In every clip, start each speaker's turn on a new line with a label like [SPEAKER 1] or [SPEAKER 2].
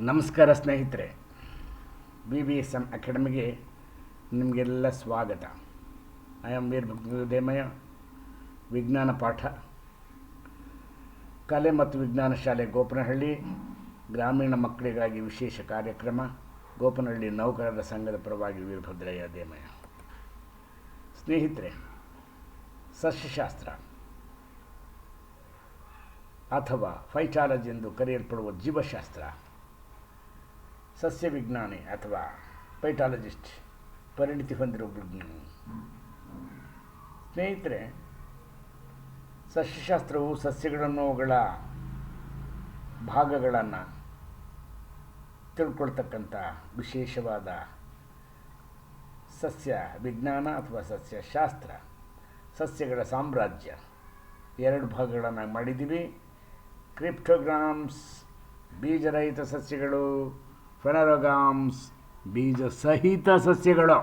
[SPEAKER 1] ನಮಸ್ಕಾರ ಸ್ನೇಹಿತರೆ, BBSM ಅಕಾಡೆಮಿಗೆ ನಿಮಗೆಲ್ಲ ಸ್ವಾಗತ. I am Veerabhadrademayya. ವಿಜ್ಞಾನ ಪಾಠ, ಕಲೆ ಮತ್ತು ವಿಜ್ಞಾನ ಶಾಲೆ ಗೋಪನಹಳ್ಳಿ, ಗ್ರಾಮೀಣ ಮಕ್ಕಳಿಗಾಗಿ ವಿಶೇಷ ಕಾರ್ಯಕ್ರಮ, ಗೋಪನಹಳ್ಳಿ ನೌಕರರ ಸಂಘದ ಪರವಾಗಿ ವೀರಭದ್ರಯ್ಯ ದೇಮಯ್ಯ. ಸ್ನೇಹಿತರೆ, ಸಸ್ಯಶಾಸ್ತ್ರ ಅಥವಾ ಫೈಟಾಲಜಿ ಎಂದು ಕರೆಯಲ್ಪಡುವ ಜೀವಶಾಸ್ತ್ರ, ಸಸ್ಯ ವಿಜ್ಞಾನಿ ಅಥವಾ ಫೈಟಾಲಜಿಸ್ಟ್ ಪರಿಣಿತಿ ಹೊಂದಿರುವ ವಿಜ್ಞಾನಿ. ಸ್ನೇಹಿತರೆ, ಸಸ್ಯಶಾಸ್ತ್ರವು ಸಸ್ಯಗಳನ್ನು ಅವುಗಳ ಭಾಗಗಳನ್ನು ತಿಳ್ಕೊಳ್ತಕ್ಕಂಥ ವಿಶೇಷವಾದ ಸಸ್ಯ ವಿಜ್ಞಾನ ಅಥವಾ ಸಸ್ಯಶಾಸ್ತ್ರ. ಸಸ್ಯಗಳ ಸಾಮ್ರಾಜ್ಯ ಎರಡು ಭಾಗಗಳನ್ನು ಮಾಡಿದ್ದೀವಿ. ಕ್ರಿಪ್ಟೋಗ್ರಾಮ್ಸ್ ಬೀಜರಹಿತ ಸಸ್ಯಗಳು, ಫೆನರೋಗಾಮ್ಸ್ ಬೀಜ ಸಹಿತ ಸಸ್ಯಗಳು.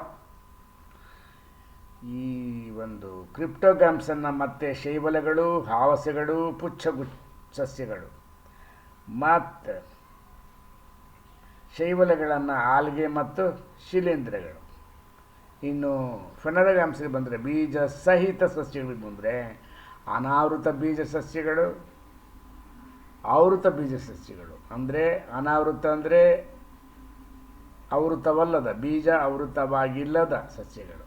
[SPEAKER 1] ಈ ಒಂದು ಕ್ರಿಪ್ಟೋಗ್ರಾಮ್ಸನ್ನು ಮತ್ತೆ ಶೈವಲಗಳು, ಹಾವಸೆಗಳು, ಸಸ್ಯಗಳು ಮತ್ತು ಶೈವಲಗಳನ್ನು ಆಲ್ಗೆ ಮತ್ತು ಶಿಲೀಂಧ್ರಗಳು. ಇನ್ನು ಫೆನರೋಗಾಮ್ಸ್ಗೆ ಬಂದರೆ ಬೀಜ ಸಹಿತ ಸಸ್ಯಗಳಿಗೆ ಬಂದರೆ ಅನಾವೃತ ಬೀಜ ಸಸ್ಯಗಳು, ಆವೃತ ಬೀಜ ಸಸ್ಯಗಳು. ಅಂದರೆ ಅನಾವೃತ ಅಂದರೆ ಆವೃತವಲ್ಲದ ಬೀಜ, ಆವೃತವಾಗಿಲ್ಲದ ಸಸ್ಯಗಳು.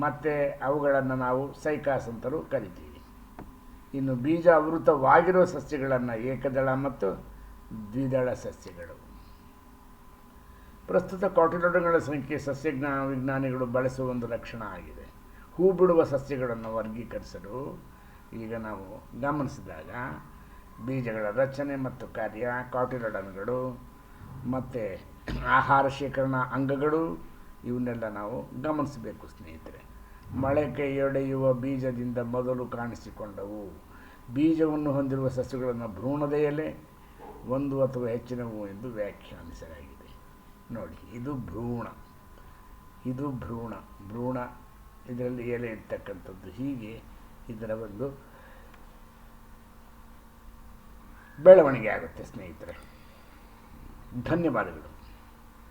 [SPEAKER 1] ಮತ್ತು ಅವುಗಳನ್ನು ನಾವು ಸೈಕಾಸ್ ಅಂತಲೂ ಕರಿತೀವಿ. ಇನ್ನು ಬೀಜ ಆವೃತವಾಗಿರುವ ಸಸ್ಯಗಳನ್ನು ಏಕದಳ ಮತ್ತು ದ್ವಿದಳ ಸಸ್ಯಗಳು. ಪ್ರಸ್ತುತ ಕಾಟಿಲೋಡಗಳ ಸಂಖ್ಯೆ ವಿಜ್ಞಾನಿಗಳು ಬಳಸುವ ಒಂದು ಲಕ್ಷಣ ಆಗಿದೆ. ಹೂ ಬಿಡುವ ಸಸ್ಯಗಳನ್ನು ವರ್ಗೀಕರಿಸಲು ಈಗ ನಾವು ಗಮನಿಸಿದಾಗ ಬೀಜಗಳ ರಚನೆ ಮತ್ತು ಕಾರ್ಯ, ಕಾಟಿಲೋಡನ್ಗಳು ಮತ್ತು ಆಹಾರ ಶೇಖರಣಾ ಅಂಗಗಳು, ಇವನ್ನೆಲ್ಲ ನಾವು ಗಮನಿಸಬೇಕು ಸ್ನೇಹಿತರೆ. ಮೊಳಕೆಯೊಡೆಯುವ ಬೀಜದಿಂದ ಮೊದಲು ಕಾಣಿಸಿಕೊಂಡವು. ಬೀಜವನ್ನು ಹೊಂದಿರುವ ಸಸ್ಯಗಳನ್ನು ಭ್ರೂಣದ ಎಲೆ, ಒಂದು ಅಥವಾ ಹೆಚ್ಚಿನವು ಎಂದು ವ್ಯಾಖ್ಯಾನಿಸಲಾಗಿದೆ. ನೋಡಿ, ಇದು ಭ್ರೂಣ, ಇದು ಭ್ರೂಣ ಇದರಲ್ಲಿ ಎಲೆ ಇರ್ತಕ್ಕಂಥದ್ದು. ಹೀಗೆ ಇದರ ಒಂದು ಬೆಳವಣಿಗೆ ಆಗುತ್ತೆ ಸ್ನೇಹಿತರೆ. ಧನ್ಯವಾದಗಳು.